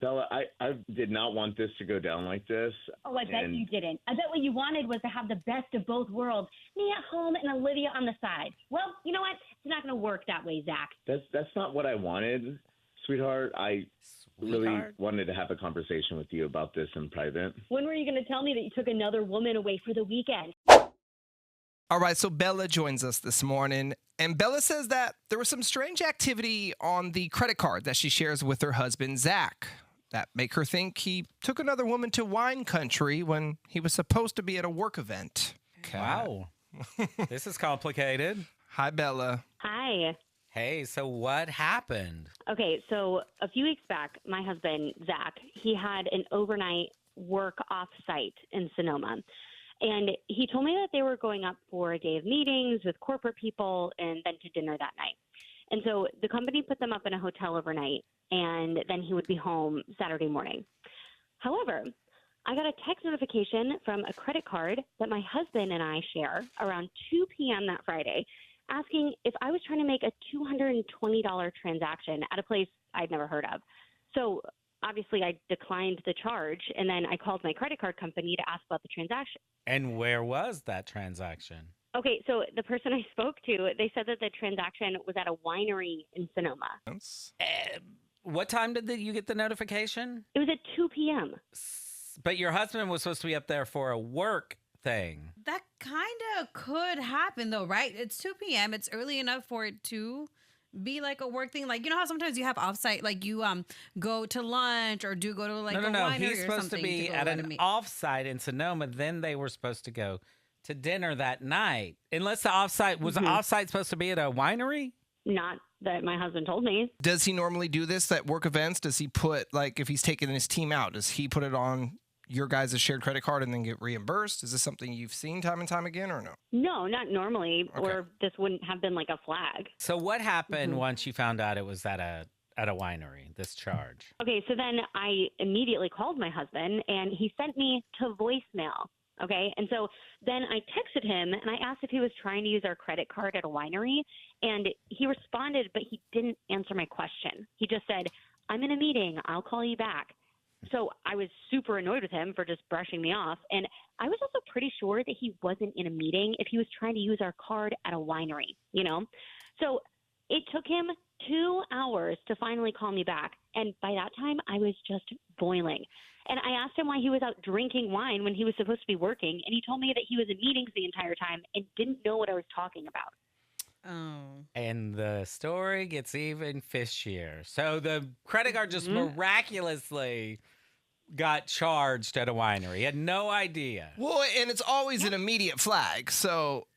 Bella, I did not want this to go down like this. Oh, I bet And you didn't. I bet what you wanted was to have the best of both worlds, me at home and Olivia on the side. Well, you know what? It's not going to work that way, Zach. that's not what I wanted, sweetheart. I really wanted to have a conversation with you about this in private. When were you going to tell me that you took another woman away for the weekend? All right, so Bella joins us this morning, and Bella says that there was some strange activity on the credit card that she shares with her husband, Zach, that make her think he took another woman to wine country when he was supposed to be at a work event. Wow. This is complicated. Hi, Bella. Hi. Hey, so what happened? Okay, so a few weeks back, my husband, Zach, he had an overnight work off-site in Sonoma. And he told me that they were going up for a day of meetings with corporate people and then to dinner that night. And so the company put them up in a hotel overnight, and then he would be home Saturday morning. However, I got a text notification from a credit card that my husband and I share around 2 p.m. that Friday, asking if I was trying to make a $220 transaction at a place I'd never heard of. So obviously I declined the charge, and then I called my credit card company to ask about the transaction. And where was that transaction? Okay, so the person I spoke to, they said that the transaction was at a winery in Sonoma. What time did you get the notification? It was at 2 p.m. But your husband was supposed to be up there for a work thing. That kind of could happen, though, right? It's 2 p.m. It's early enough for it to be like a work thing. Like, you know how sometimes you have offsite, like you go to lunch or do go to like no. a winery He's or supposed something to be at an offsite in Sonoma. Then they were supposed to go to dinner that night. Unless the offsite was the offsite supposed to be at a winery? Not that my husband told me. Does he normally do this at work events? Does he put, like, if he's taking his team out, does he put it on your guys' shared credit card and then get reimbursed? Is this something you've seen time and time again or no? No, not normally, Okay. or this wouldn't have been like a flag. So what happened once you found out it was at a winery, this charge? Okay, so then I immediately called my husband, and he sent me to voicemail. Okay, and so then I texted him, and I asked if he was trying to use our credit card at a winery, and he responded, but he didn't answer my question. He just said, "I'm in a meeting. I'll call you back." So I was super annoyed with him for just brushing me off, and I was also pretty sure that he wasn't in a meeting if he was trying to use our card at a winery, you know? So it took him 2 hours to finally call me back, and by that time, I was just boiling. And I asked him why he was out drinking wine when he was supposed to be working, and he told me that he was in meetings the entire time and didn't know what I was talking about. Oh. And the story gets even fishier. So the credit card just miraculously got charged at a winery. He had no idea. Well, and it's always an immediate flag. So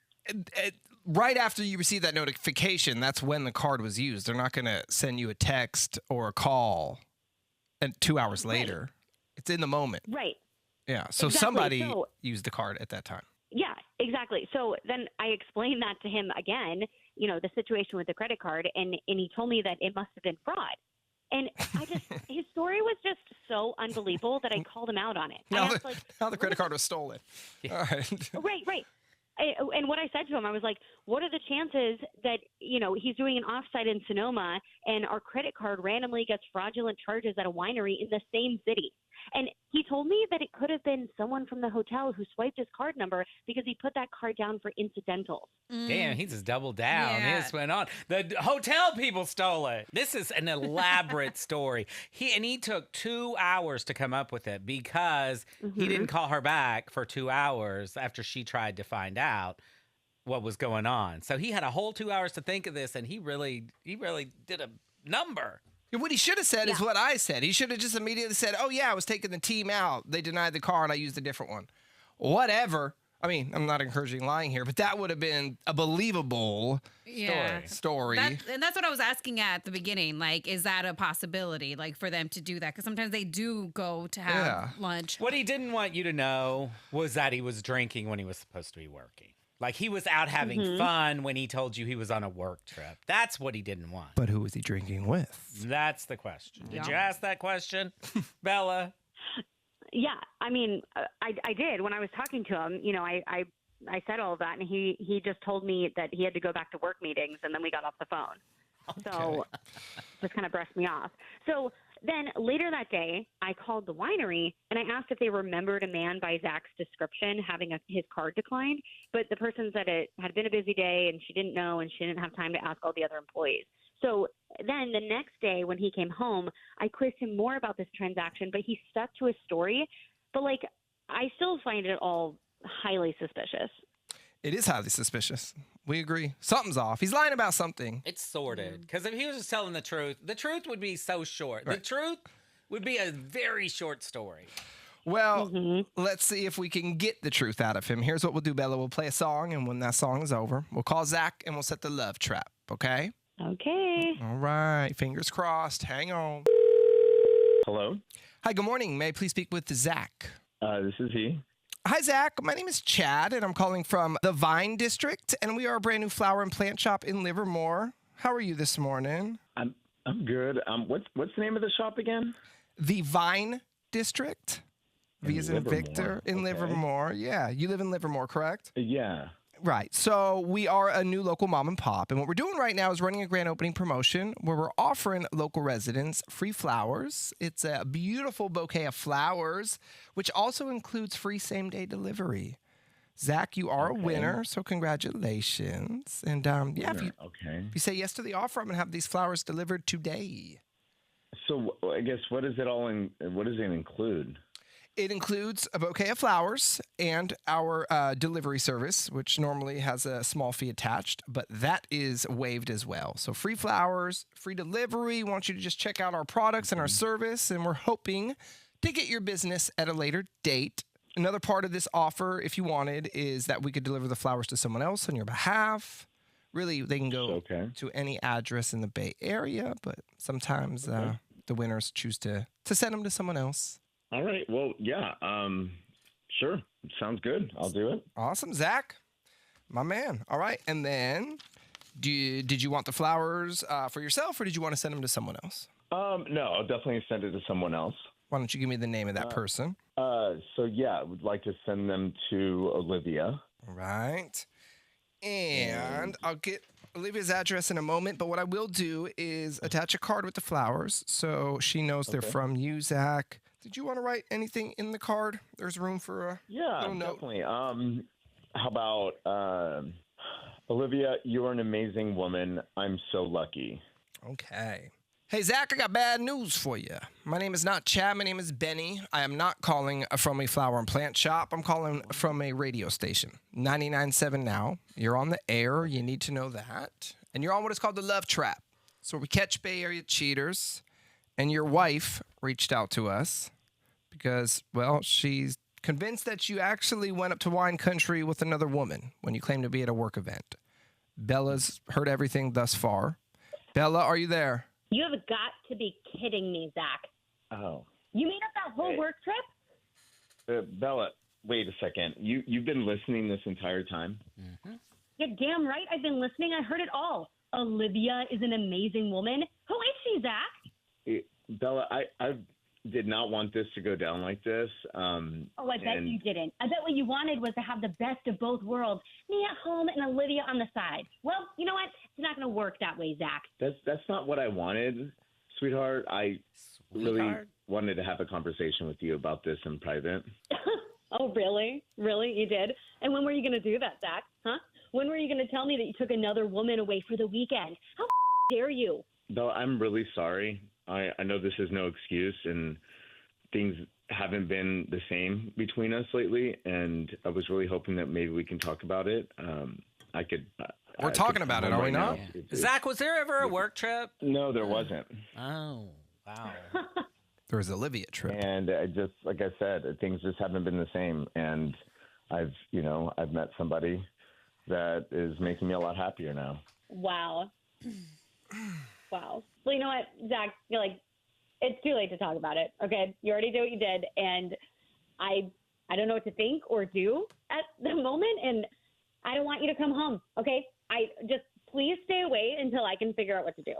right after you receive that notification, that's when the card was used. They're not going to send you a text or a call and 2 hours later. It's in the moment. Right. Yeah. So Exactly. somebody used the card at that time. Yeah, exactly. So then I explained that to him again, you know, the situation with the credit card, and he told me that it must have been fraud. And his story was just so unbelievable that I called him out on it. Now the credit card was stolen. Yeah. All right. Right. And what I said to him, I was like, what are the chances that, you know, he's doing an offsite in Sonoma and our credit card randomly gets fraudulent charges at a winery in the same city? And he told me that it could have been someone from the hotel who swiped his card number because he put that card down for incidentals. Damn, he just doubled down. Yeah. He just went on. The hotel people stole it. This is an elaborate story. He took 2 hours to come up with it because he didn't call her back for 2 hours after she tried to find out what was going on. So he had a whole 2 hours to think of this, and he really did a number. What he should have said is what I said. He should have just immediately said, "Oh, yeah, I was taking the team out. They denied the car, and I used a different one." Whatever. I mean, I'm not encouraging lying here, but that would have been a believable story. And that's what I was asking at the beginning. Like, is that a possibility, like, for them to do that? Because sometimes they do go to have lunch. What he didn't want you to know was that he was drinking when he was supposed to be working. Like, he was out having fun when he told you he was on a work trip. That's what he didn't want. But who was he drinking with? That's the question. Did you ask that question, Bella? Yeah, I mean, I did. When I was talking to him, you know, I said all of that, and he just told me that he had to go back to work meetings, and then we got off the phone. Okay. So just kind of brushed me off. So then later that day, I called the winery and I asked if they remembered a man by Zach's description having his card declined. But the person said it had been a busy day and she didn't know and she didn't have time to ask all the other employees. So then the next day when he came home, I quizzed him more about this transaction, but he stuck to his story. But like, I still find it all highly suspicious. It is highly suspicious. We agree. Something's off. He's lying about something. It's sorted. Because if he was just telling the truth would be so short. Right. The truth would be a very short story. Well, let's see if we can get the truth out of him. Here's what we'll do, Bella. We'll play a song, and when that song is over, we'll call Zach, and we'll set the love trap, okay? Okay. All right. Fingers crossed. Hang on. Hello? Hi, good morning. May I please speak with Zach? This is he. Hi, Zach. My name is Chad, and I'm calling from the Vine District, and we are a brand new flower and plant shop in Livermore. How are you this morning? I'm good. What's the name of the shop again? The Vine District. V as in Livermore. Victor in Okay. Livermore. Yeah, you live in Livermore, correct? Yeah. Right. So we are a new local mom and pop. And what we're doing right now is running a grand opening promotion where we're offering local residents free flowers. It's a beautiful bouquet of flowers, which also includes free same-day delivery. Zach, you are a winner, so congratulations. And yeah, if you say yes to the offer, I'm going to have these flowers delivered today. So I guess what does it include? It includes a bouquet of flowers and our delivery service, which normally has a small fee attached, but that is waived as well. So free flowers, free delivery. We want you to just check out our products and our service, and we're hoping to get your business at a later date. Another part of this offer, if you wanted, is that we could deliver the flowers to someone else on your behalf. Really, they can go to any address in the Bay Area, but sometimes the winners choose to send them to someone else. All right. Well, yeah. Sure. Sounds good. I'll do it. Awesome, Zach. My man. All right. And then, did you want the flowers for yourself, or did you want to send them to someone else? No, I'll definitely send it to someone else. Why don't you give me the name of that person? So yeah, I would like to send them to Olivia. All right. And I'll get Olivia's address in a moment, but what I will do is attach a card with the flowers so she knows they're from you, Zach. Did you want to write anything in the card? There's room for a little note. Definitely. How about Olivia, you are an amazing woman. I'm so lucky. Okay. Hey, Zach, I got bad news for you. My name is not Chad. My name is Benny. I am not calling from a flower and plant shop. I'm calling from a radio station, 99.7 Now. You're on the air. You need to know that. And you're on what is called the Love Trap. So we catch Bay Area cheaters. And your wife reached out to us because, well, she's convinced that you actually went up to wine country with another woman when you claimed to be at a work event. Bella's heard everything thus far. Bella, are you there? You have got to be kidding me, Zach. Oh. You made up that whole work trip? Bella, wait a second. You've been listening this entire time? Mm-hmm. You're damn right I've been listening. I heard it all. Olivia is an amazing woman. Who is she, Zach? Bella, I did not want this to go down like this. I bet you didn't. I bet what you wanted was to have the best of both worlds, me at home and Olivia on the side. Well, you know what? It's not going to work that way, Zach. That's not what I wanted, sweetheart. I really wanted to have a conversation with you about this in private. Oh, really? Really? You did? And when were you going to do that, Zach? Huh? When were you going to tell me that you took another woman away for the weekend? How dare you? Bella, I'm really sorry. I know this is no excuse, and things haven't been the same between us lately, and I was really hoping that maybe we can talk about it. We're talking about it, are we not? Zach, was there ever a work trip? No, there wasn't. Oh, wow. There was Olivia trip. And I just, like I said, things just haven't been the same, and I've met somebody that is making me a lot happier now. Wow. Wow. Well, you know what, Zach, you're like, it's too late to talk about it. Okay. You already did what you did. And I don't know what to think or do at the moment. And I don't want you to come home. Okay. Please stay away until I can figure out what to do.